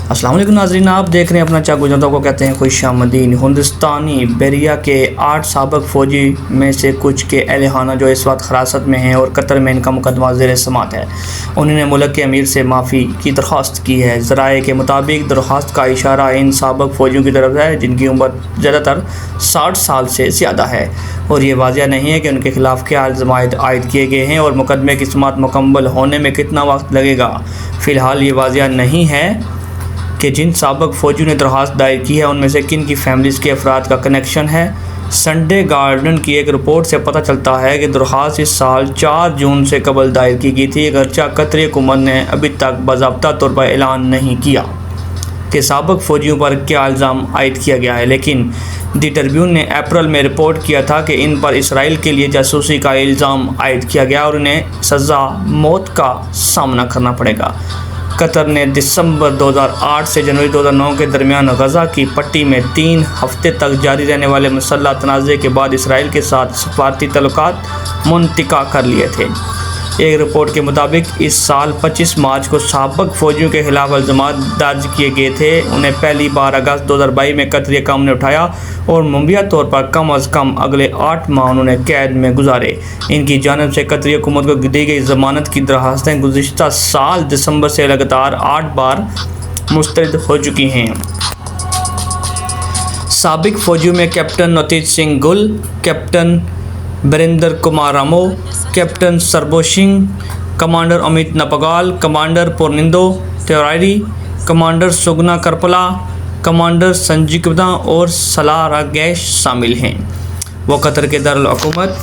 السلام علیکم ناظرین، آپ دیکھ رہے ہیں اپنا چاق گجرتوں کو کہتے ہیں خوش آمدید۔ ہندوستانی بحریہ کے 8 سابق فوجی میں سے کچھ کے اہل خانہ جو اس وقت حراست میں ہیں اور قطر میں ان کا مقدمہ زیر سماعت ہے، انہوں نے ملک کے امیر سے معافی کی درخواست کی ہے۔ ذرائع کے مطابق درخواست کا اشارہ ان سابق فوجیوں کی طرف ہے جن کی عمر زیادہ تر 60 سال سے زیادہ ہے، اور یہ واضح نہیں ہے کہ ان کے خلاف کیا الزامات عائد کیے گئے ہیں اور مقدمے کی سماعت مکمل ہونے میں کتنا وقت لگے گا۔ فی الحال یہ واضح نہیں ہے کہ جن سابق فوجیوں نے درخواست دائر کی ہے ان میں سے کن کی فیملیز کے افراد کا کنیکشن ہے۔ سنڈے گارڈین کی ایک رپورٹ سے پتہ چلتا ہے کہ درخواست اس سال 4 جون سے قبل دائر کی گئی تھی، اگرچہ قطری حکومت نے ابھی تک باضابطہ طور پر اعلان نہیں کیا کہ سابق فوجیوں پر کیا الزام عائد کیا گیا ہے، لیکن دی ٹربیون نے اپریل میں رپورٹ کیا تھا کہ ان پر اسرائیل کے لیے جاسوسی کا الزام عائد کیا گیا اور انہیں سزا موت کا سامنا کرنا پڑے گا۔ قطر نے دسمبر 2008 سے جنوری 2009 کے درمیان غزہ کی پٹی میں 3 ہفتے تک جاری رہنے والے مسلح تنازع کے بعد اسرائیل کے ساتھ سفارتی تعلقات منقطع کر لیے تھے۔ ایک رپورٹ کے مطابق اس سال 25 مارچ کو سابق فوجیوں کے خلاف الزامات درج کیے گئے تھے۔ انہیں پہلی بار اگست 2022 میں قطری حکام نے اٹھایا اور ممبیا طور پر کم از کم اگلے 8 ماہ انہوں نے قید میں گزارے۔ ان کی جانب سے قطری حکومت کو دی گئی ضمانت کی درخواستیں گزشتہ سال دسمبر سے لگاتار 8 بار مسترد ہو چکی ہیں۔ سابق فوجیوں میں کیپٹن نوتیج سنگھ گل، کیپٹن بریندر کمار رامو، captain Saurabh Singh, commander Amit Nagpal, commander Purnendu Tiwari, commander سگنا کرپلا، کمانڈر سنجیو گپتا اور سالارا گیش شامل ہیں۔ وہ قطر کے دارالحکومت